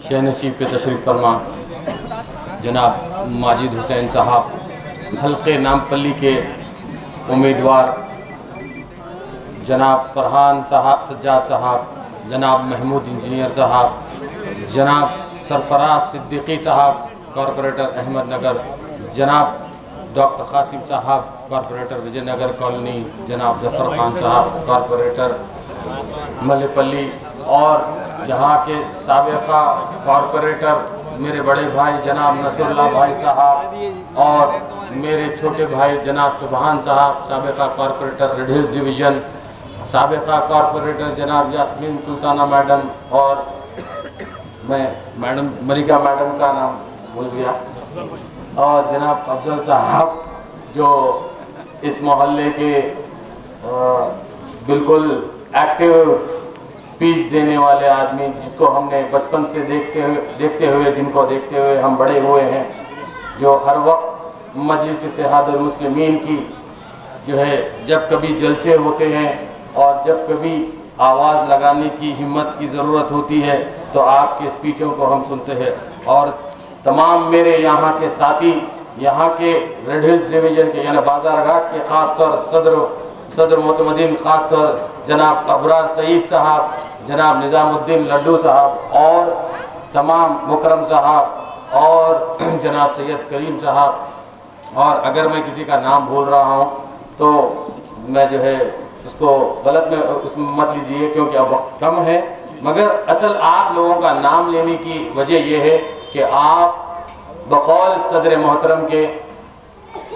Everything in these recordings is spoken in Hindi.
शहनशीब के तशरीफ़ फरमा जनाब माजिद हुसैन साहब, हल्के नामपल्ली के उम्मीदवार जनाब फरहान साहब, सज्जाद साहब, जनाब महमूद इंजीनियर साहब, जनाब सरफराज सिद्दीकी साहब कॉरपोरेटर अहमदनगर, जनाब डॉक्टर कासिम साहब कॉरपोरेटर विजयनगर कॉलोनी, जनाब जफ़र खान साहब कॉरपोरेटर मल्लेपल्ली, और यहाँ के साबिका कॉरपोरेटर मेरे बड़े भाई जनाब नसरुल्लाह भाई साहब और मेरे छोटे भाई जनाब सुबहान साहब साबिका कॉरपोरेटर रेड हिल्स डिवीज़न, साबिका कॉरपोरेटर जनाब यास्मीन सुल्ताना मैडम, और मैं मैडम मलिका मैडम का नाम भूल गया, और जनाब अफजल साहब जो इस मोहल्ले के बिल्कुल एक्टिव स्पीच देने वाले आदमी, जिसको हमने बचपन से देखते हुए जिनको देखते हुए हम बड़े हुए हैं, जो हर वक्त मजलिस इत्तेहादुल मुस्लिमीन की जो है जब कभी जलसे होते हैं और जब कभी आवाज़ लगाने की हिम्मत की ज़रूरत होती है तो आपके स्पीचों को हम सुनते हैं। और तमाम मेरे यहाँ के साथी, यहाँ के रेड हिल्स डिवीज़न के यानी बाजारघाट के ख़ास तौर सदर मोतमदीन ख़ास तौर जनाब अबरार सईद साहब, जनाब निज़ामुद्दीन लड्डू साहब और तमाम मुकरम साहब और जनाब सैयद करीम साहब, और अगर मैं किसी का नाम भूल रहा हूँ तो मैं जो है उसको गलत में उसमें मत लीजिए क्योंकि अब वक्त कम है, मगर असल आप लोगों का नाम लेने की वजह यह है कि आप बकौल सदर मोहतरम के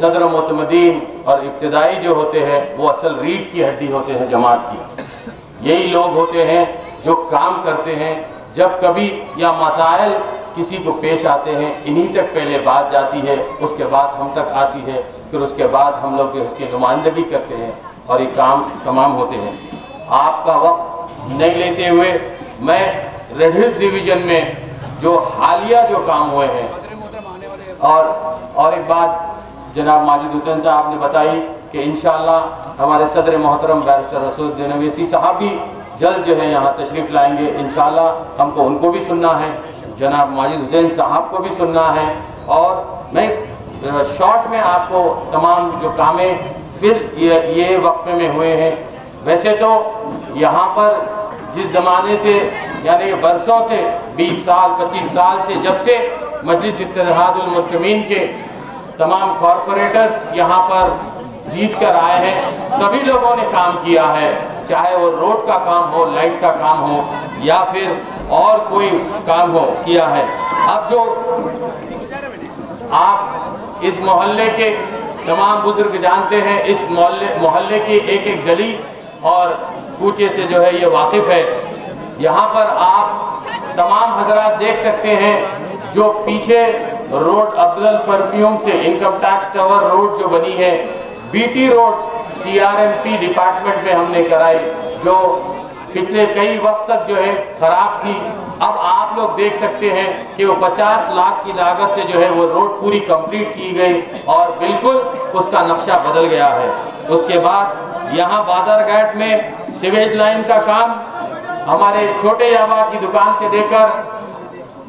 सदर मोतमदीन और इब्तदाई जो होते हैं वो असल रीढ़ की हड्डी होते हैं जमात की। यही लोग होते हैं जो काम करते हैं, जब कभी या मसाइल किसी को पेश आते हैं इन्हीं तक पहले बात जाती है, उसके बाद हम तक आती है, फिर उसके बाद हम लोग उसकी नुमाइंदगी करते हैं और ये काम तमाम होते हैं। आपका वक्त नहीं लेते हुए मैं रेड हिल्स डिवीज़न में जो हालिया जो काम हुए हैं, और एक बात जनाब माजिद हुसैन साहब ने बताई कि इंशाअल्लाह हमारे सदर मोहतरम बैरिस्टर रसूलुद्दीन अवैसी साहब भी जल्द जो है यहाँ तशरीफ़ लाएंगे। इंशाअल्लाह हमको उनको भी सुनना है, जनाब माजिद हुसैन साहब को भी सुनना है, और मैं शॉर्ट में आपको तमाम जो कामें फिर ये वक्फे में हुए हैं। वैसे तो यहाँ पर जिस ज़माने से यानी बरसों से 20 साल 25 साल से जब से मजलिस इत्तेहादुल मुस्लिमीन के तमाम कॉरपोरेटर्स यहाँ पर जीत कर आए हैं, सभी लोगों ने काम किया है, चाहे वो रोड का काम हो, लाइट का काम हो या फिर और कोई काम हो किया है। अब जो आप इस मोहल्ले के तमाम बुजुर्ग जानते हैं, इस मोहल्ले की एक एक गली और कूचे से जो है ये वाकिफ़ है। यहाँ पर आप तमाम हजरात देख सकते हैं जो पीछे रोड अफजल परफ्यूम से इनकम टैक्स टावर रोड जो बनी है, बीटी रोड CRMP डिपार्टमेंट में हमने कराई, जो पिछले कई वक्त तक जो है ख़राब थी। अब आप लोग देख सकते हैं कि वो 50 लाख की लागत से जो है वो रोड पूरी कंप्लीट की गई और बिल्कुल उसका नक्शा बदल गया है। उसके बाद यहाँ बादरघाट में सीवेज लाइन का काम हमारे छोटे याबा की दुकान से देकर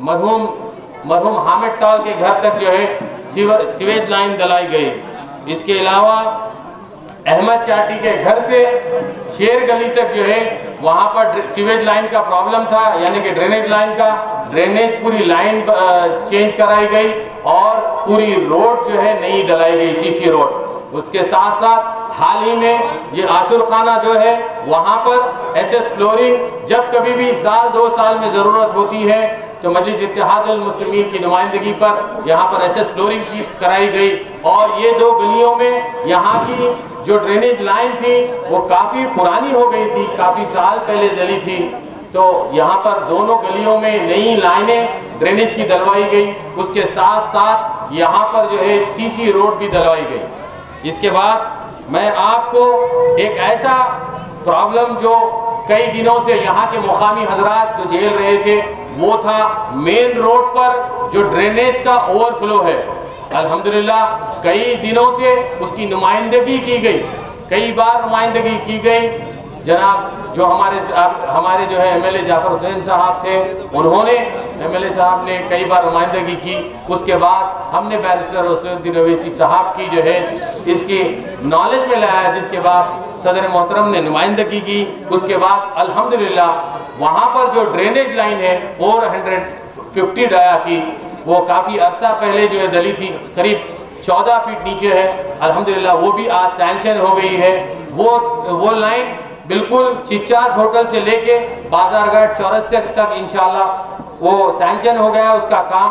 मरहूम हामिद टॉल के घर तक जो है सीवेज लाइन डलाई गई। इसके अलावा अहमद चाटी के घर से शेर गली तक जो है वहाँ पर सीवेज लाइन का प्रॉब्लम था, यानी कि ड्रेनेज लाइन का ड्रेनेज पूरी लाइन चेंज कराई गई और पूरी रोड जो है नई डलाई गई, सीसी रोड। उसके साथ साथ हाल ही में ये आशुर खाना जो है वहाँ पर SS फ्लोरिंग जब कभी भी साल 2 साल में ज़रूरत होती है तो मजलिस इत्तेहादुल मुस्लिमीन की नुमाइंदगी पर यहाँ पर SS फ्लोरिंग की कराई गई। और ये 2 गलियों में यहाँ की जो ड्रेनेज लाइन थी वो काफ़ी पुरानी हो गई थी, काफ़ी साल पहले डली थी, तो यहाँ पर दोनों गलियों में नई लाइनें ड्रेनेज की डलवाई गई। उसके साथ साथ यहाँ पर जो है CC रोड भी डलवाई गई। इसके बाद मैं आपको एक ऐसा प्रॉब्लम जो कई दिनों से यहाँ के मुकामी हजरात जो झेल रहे थे वो था मेन रोड पर जो ड्रेनेज का ओवरफ्लो है। अल्हम्दुलिल्लाह कई दिनों से उसकी नुमाइंदगी की गई, कई बार नुमाइंदगी की गई। जनाब जो हमारे जो है एमएलए जाफर हुसैन साहब थे, उन्होंने एमएलए साहब ने कई बार नुमाइंदगी की। उसके बाद हमने बैरिस्टर असदुद्दीन ओवैसी साहब की जो है इसकी नॉलेज में लाया, जिसके बाद सदर मोहतरम ने नुमाइंदगी की। उसके बाद अल्हम्दुलिल्लाह वहाँ पर जो ड्रेनेज लाइन है 450 डाया की, वो काफ़ी अरसा पहले जो है दली थी, करीब 14 फीट नीचे है। अल्हम्दुलिल्लाह वो भी आज सैंक्शन हो गई है। वो लाइन बिल्कुल चिच्चास होटल से लेके बाजारघाट चौरस्ते तक इंशाल्लाह वो सैंक्शन हो गया। उसका काम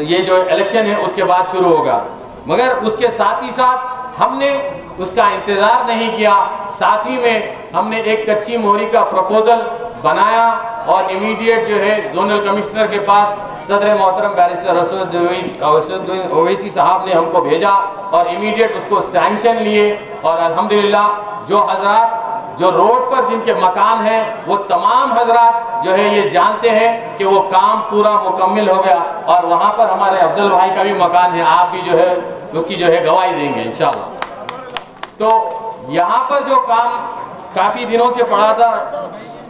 ये जो इलेक्शन है उसके बाद शुरू होगा। मगर उसके साथ ही साथ हमने उसका इंतज़ार नहीं किया, साथ ही में हमने एक कच्ची मोहरी का प्रपोजल बनाया और इमीडिएट जो है जोनल कमिश्नर के पास सदर मोहतरम बैरिस्टर असदुद्दीन ओवैसी साहब ने हमको भेजा और इमीडिएट उसको सैंक्शन लिए। और अल्हम्दुलिल्लाह जो रोड पर जिनके मकान हैं वो तमाम हजरात जो है ये जानते हैं कि वो काम पूरा मुकम्मिल हो गया। और वहाँ पर हमारे अफजल भाई का भी मकान है, आप भी जो है उसकी जो है गवाही देंगे इंशाल्लाह। तो यहाँ पर जो काम काफ़ी दिनों से पड़ा था,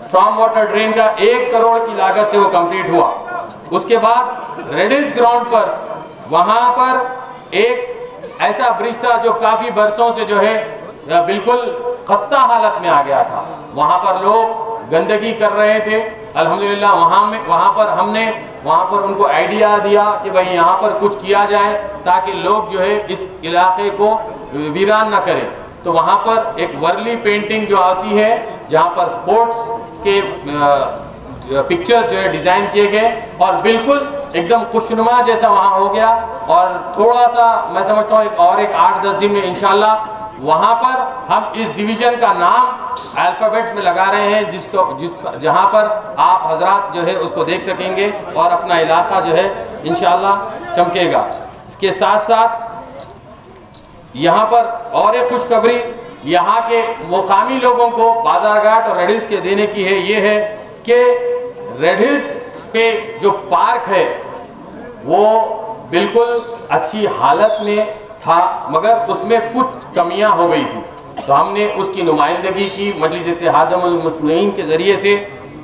स्ट्रॉम वाटर ड्रेन का 1 करोड़ की लागत से वो कंप्लीट हुआ। उसके बाद रेडिस ग्राउंड पर वहाँ पर एक ऐसा ब्रिज था जो काफ़ी बरसों से जो है बिल्कुल खस्ता हालत में आ गया था। वहाँ पर लोग गंदगी कर रहे थे। अल्हम्दुलिल्लाह हमने वहाँ पर उनको आइडिया दिया कि भाई यहाँ पर कुछ किया जाए ताकि लोग जो है इस इलाके को वीरान न करें। तो वहाँ पर एक वर्ली पेंटिंग जो आती है, जहाँ पर स्पोर्ट्स के पिक्चर्स जो है डिज़ाइन किए गए और बिल्कुल एकदम खुशनुमा जैसा वहाँ हो गया। और थोड़ा सा मैं समझता हूँ एक 8-10 दिन में इंशाल्लाह वहाँ पर हम इस डिवीज़न का नाम अल्फ़ाबेट्स में लगा रहे हैं, जहाँ पर आप हजरात जो है उसको देख सकेंगे और अपना इलाका जो है इंशाल्लाह चमकेगा। इसके साथ साथ यहाँ पर और एक खुशखबरी यहाँ के मुकामी लोगों को बाजारघाट और रेड हिल्स के देने की है। ये है कि रेड हिल्स पे जो पार्क है वो बिल्कुल अच्छी हालत में था, मगर उसमें कुछ कमियां हो गई थी। तो हमने उसकी नुमाइंदगी की मजलिस इत्तेहादुल मुस्लिमीन के ज़रिए से।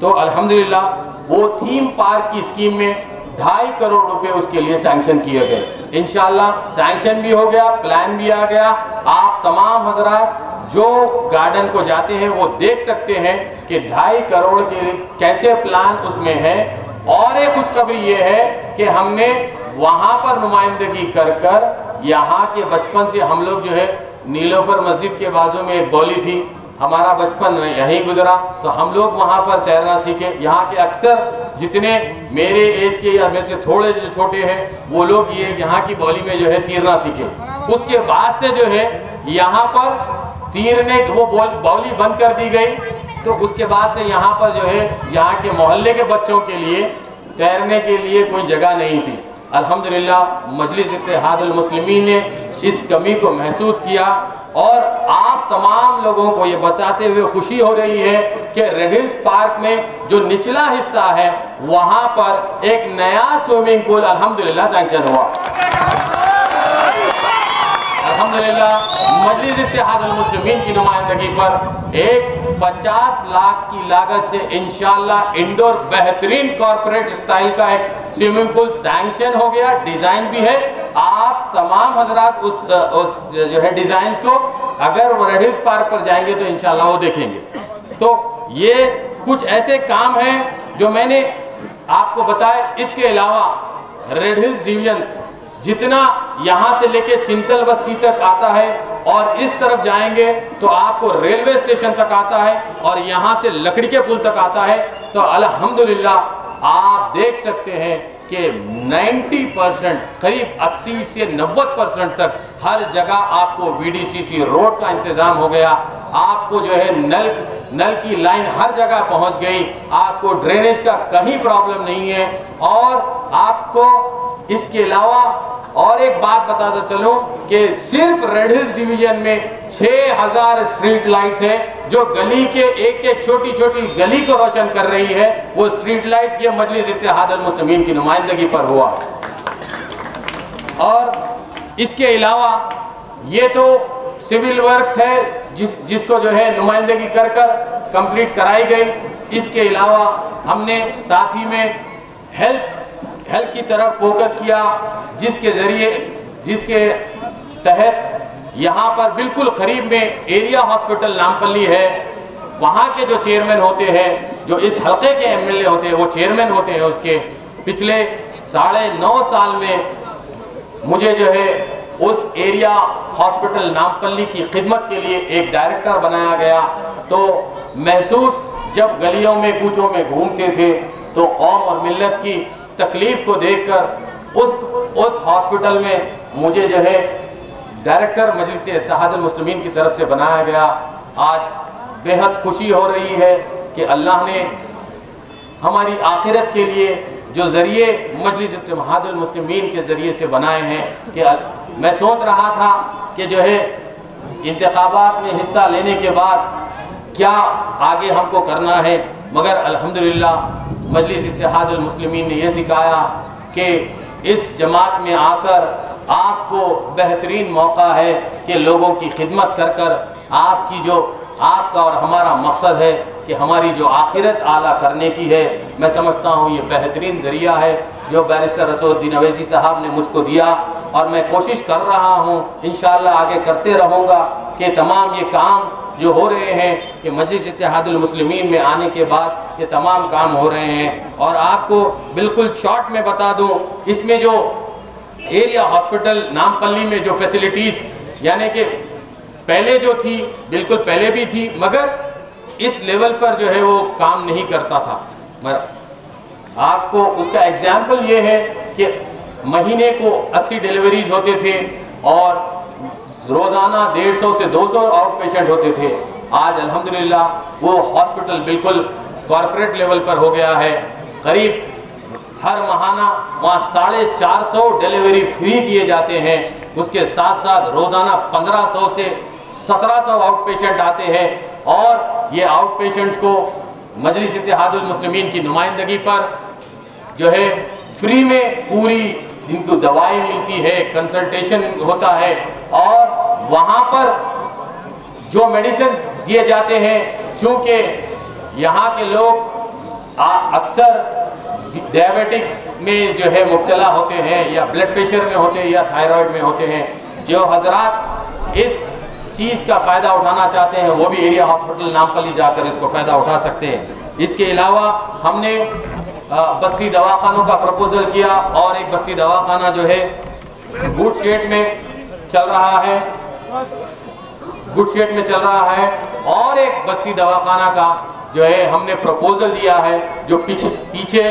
तो अल्हम्दुलिल्लाह वो थीम पार्क की स्कीम में 2.5 करोड़ रुपए उसके लिए सैंक्शन किए गए। इंशाल्लाह सैंक्शन भी हो गया, प्लान भी आ गया। आप तमाम हजरात जो गार्डन को जाते हैं वो देख सकते हैं कि 2.5 करोड़ के कैसे प्लान उसमें है। और एक खुशखबरी ये है कि हमने वहाँ पर नुमाइंदगी कर यहाँ के बचपन से हम लोग जो है नीलोफर मस्जिद के बाजू में एक बौली थी, हमारा बचपन यहीं गुजरा, तो हम लोग वहाँ पर तैरना सीखे। यहाँ के अक्सर जितने मेरे एज के या मेरे से थोड़े जो छोटे हैं वो लोग ये यहाँ की बौली में जो है तैरना सीखे। उसके बाद से जो है यहाँ पर तैरने वो बौली बंद कर दी गई। तो उसके बाद से यहाँ पर जो है यहाँ के मोहल्ले के बच्चों के लिए तैरने के लिए कोई जगह नहीं थी। अल्हम्दुलिल्लाह मजलिस इत्तेहादुल मुस्लिमीन ने इस कमी को महसूस किया और आप तमाम लोगों को ये बताते हुए खुशी हो रही है कि रेड हिल्स पार्क में जो निचला हिस्सा है वहाँ पर एक नया स्विमिंग पूल अल्हम्दुलिल्लाह सैंक्शन हुआ। अल्हम्दुलिल्लाह मजलिस इत्तेहादुल मुस्लिमीन की नुमाइंदगी पर एक 50 लाख की लागत से इंशाल्लाह इंडोर बेहतरीन कॉर्पोरेट स्टाइल का एक स्विमिंग पूल सैंक्शन हो गया, डिज़ाइन भी है। आप तमाम हजरात उस जो है डिज़ाइन को अगर वो रेड हिल्स पार्क पर जाएंगे तो इंशाल्लाह वो देखेंगे। तो ये कुछ ऐसे काम हैं जो मैंने आपको बताया। इसके अलावा रेड हिल्स डिवीजन जितना यहाँ से लेके चिंतल बस्ती तक आता है और इस तरफ जाएंगे तो आपको रेलवे स्टेशन तक आता है और यहाँ से लकड़ी के पुल तक आता है। तो अल्हम्दुलिल्लाह आप देख सकते हैं कि 90% करीब 80 से 90% तक हर जगह आपको VDCC रोड का इंतज़ाम हो गया। आपको जो है नल की लाइन हर जगह पहुंच गई। आपको ड्रेनेज का कहीं प्रॉब्लम नहीं है। और आपको इसके अलावा और एक बात बताता चलूं कि सिर्फ रेड हिल्स डिवीजन में 6000 स्ट्रीट लाइट्स हैं जो गली के एक छोटी छोटी गली को रोशन कर रही है। वो स्ट्रीट लाइट ये मजलिस इत्तेहादुल मुस्लिमीन की नुमाइंदगी पर हुआ। और इसके अलावा ये तो सिविल वर्क्स है जिसको जो है नुमाइंदगी कर कंप्लीट कराई गई। इसके अलावा हमने साथ ही में हेल्थ की तरफ फोकस किया, जिसके तहत यहाँ पर बिल्कुल करीब में एरिया हॉस्पिटल नामपल्ली है। वहाँ के जो चेयरमैन होते हैं, जो इस हल्के के एमएलए होते हैं, वो चेयरमैन होते हैं उसके, पिछले 9.5 साल में मुझे जो है उस एरिया हॉस्पिटल नामपल्ली की खिदमत के लिए एक डायरेक्टर बनाया गया। तो महसूस जब गलियों में कूचों में घूमते थे तो कौम और मिल्लत की तकलीफ़ को देखकर उस हॉस्पिटल में मुझे जो है डायरेक्टर मजलिस इत्तेहादुल मुस्लिमीन की तरफ से बनाया गया। आज बेहद खुशी हो रही है कि अल्लाह ने हमारी आखिरत के लिए जो ज़रिए मजलिस इत्तेहादुल मुस्लिमीन के ज़रिए से बनाए हैं कि मैं सोच रहा था कि जो है इंतखाबात में हिस्सा लेने के बाद क्या आगे हमको करना है, मगर अल्हम्दुलिल्लाह मजलिस इत्तेहादुल मुस्लिमीन ने यह सिखाया कि इस जमात में आकर आपको बेहतरीन मौका है कि लोगों की खिदमत कर कर आपका और हमारा मकसद है कि हमारी जो आखिरत आला करने की है। मैं समझता हूँ ये बेहतरीन ज़रिया है जो बैरिस्टर रसूलुद्दीन अवैसी साहब ने मुझको दिया, और मैं कोशिश कर रहा हूँ, इंशाअल्लाह आगे करते रहूँगा कि तमाम ये काम जो हो रहे हैं कि मजलिस इत्तेहादुल मुस्लिमीन में आने के बाद ये तमाम काम हो रहे हैं। और आपको बिल्कुल शॉर्ट में बता दूँ, इसमें जो एरिया हॉस्पिटल नामपल्ली में जो फैसिलिटीज़ यानी कि पहले जो थी, बिल्कुल पहले भी थी, मगर इस लेवल पर जो है वो काम नहीं करता था। मगर आपको उसका एग्जाम्पल ये है कि महीने को 80 डिलीवरीज होते थे और रोज़ाना 150 से 200 आउट पेशेंट होते थे। आज अल्हम्दुलिल्लाह वो हॉस्पिटल बिल्कुल कॉरपोरेट लेवल पर हो गया है। करीब हर माहाना वहाँ 450 डिलीवरी फ्री किए जाते हैं। उसके साथ साथ रोज़ाना 1500 से 1700 आउट पेशेंट आते हैं, और ये आउट पेशेंट्स को मजलिस इत्तेहादुल मुस्लिमीन की नुमाइंदगी पर जो है फ्री में पूरी इनको दवाई मिलती है, कंसल्टेशन होता है, और वहाँ पर जो मेडिसिन दिए जाते हैं, चूँकि यहाँ के लोग अक्सर डायबिटिक में जो है मुब्तला होते हैं, या ब्लड प्रेशर में होते हैं, या थायराइड में होते हैं, जो हजरात इस चीज़ का फ़ायदा उठाना चाहते हैं वो भी एरिया हॉस्पिटल नामपल्ली जाकर इसको फ़ायदा उठा सकते हैं। इसके अलावा हमने बस्ती दवाखानों का प्रपोज़ल किया, और एक बस्ती दवाखाना जो है गुड शेड में चल रहा है, और एक बस्ती दवाखाना का जो है हमने प्रपोज़ल दिया है, जो पीछे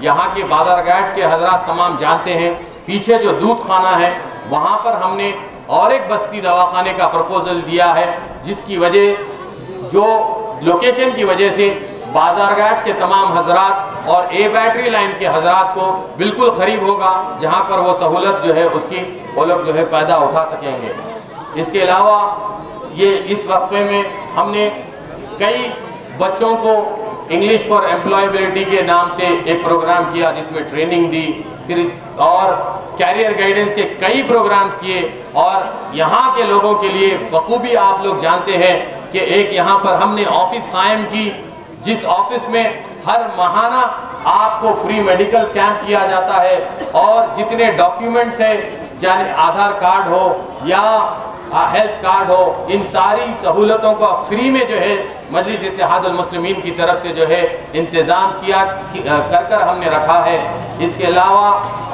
यहाँ के बादरघाट के हजरात तमाम जानते हैं, पीछे जो दूध खाना है वहाँ पर हमने और एक बस्ती दवाखाने का प्रपोज़ल दिया है, जिसकी वजह जो लोकेशन की वजह से बाजारघाट के तमाम हजरात और ए बैटरी लाइन के हजरात को बिल्कुल करीब होगा, जहाँ पर वो सहूलत जो है उसकी वो लोग जो है फ़ायदा उठा सकेंगे। इसके अलावा ये इस वक्फे में हमने कई बच्चों को इंग्लिश फॉर एम्प्लॉयबिलिटी के नाम से एक प्रोग्राम किया, जिसमें ट्रेनिंग दी, फिर और कैरियर गाइडेंस के कई प्रोग्राम्स किए। और यहाँ के लोगों के लिए बखूबी आप लोग जानते हैं कि एक यहाँ पर हमने ऑफिस कायम की, जिस ऑफिस में हर माहाना आपको फ्री मेडिकल कैंप किया जाता है, और जितने डॉक्यूमेंट्स हैं, चाहे आधार कार्ड हो या हेल्थ कार्ड हो, इन सारी सहूलतों का फ्री में जो है मजलिस इत्तेहादुल मुस्लिमीन की तरफ से जो है इंतज़ाम कर हमने रखा है। इसके अलावा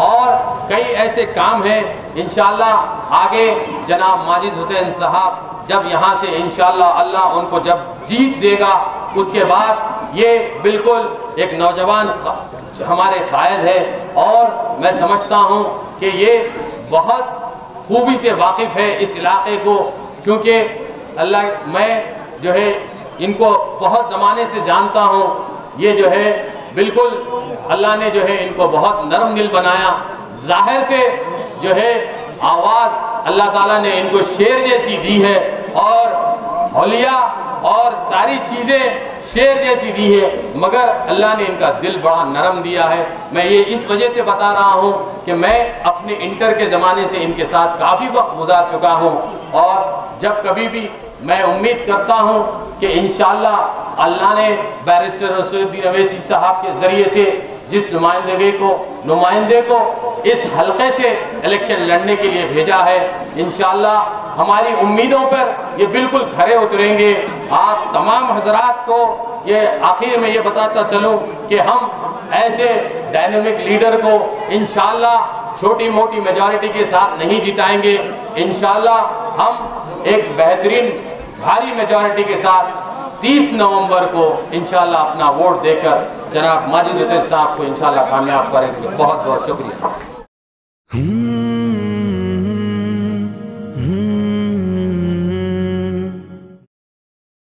और कई ऐसे काम हैं, इंशाअल्लाह आगे जनाब माजिद हुसैन साहब जब यहाँ से इंशाअल्लाह अल्लाह उनको जब जीत देगा, उसके बाद ये बिल्कुल एक नौजवान हमारे कायद है, और मैं समझता हूँ कि ये बहुत खूबी से वाकिफ़ है इस इलाके को, क्योंकि मैं जो है इनको बहुत ज़माने से जानता हूँ। ये जो है बिल्कुल अल्लाह ने जो है इनको बहुत नरम दिल बनाया, ज़ाहिर से जो है आवाज़ अल्लाह ताला ने इनको शेर जैसी दी है, और हौलिया और सारी चीज़ें शेर जैसी दी है, मगर अल्लाह ने इनका दिल बड़ा नरम दिया है। मैं ये इस वजह से बता रहा हूँ कि मैं अपने इंटर के ज़माने से इनके साथ काफ़ी वक्त गुजार चुका हूँ, और जब कभी भी मैं उम्मीद करता हूँ कि इंशाअल्लाह अल्लाह ने बैरिस्टर रसूलुद्दीन अवैसी साहब के ज़रिए से जिस नुमाइंदे को इस हलके से इलेक्शन लड़ने के लिए भेजा है, इंशाअल्लाह हमारी उम्मीदों पर ये बिल्कुल खरे उतरेंगे। आप तमाम हजरात को ये आखिर में ये बताता चलूँ कि हम ऐसे डायनेमिक लीडर को इंशाअल्लाह छोटी मोटी मेजॉरिटी के साथ नहीं जिताएंगे। इंशाअल्लाह हम एक बेहतरीन भारी मेजॉरिटी के साथ 30 नवंबर को इंशाअल्लाह अपना वोट देकर जनाब माजिद हुसैन साहब को इंशाअल्लाह कामयाब करेंगे। बहुत बहुत शुक्रिया।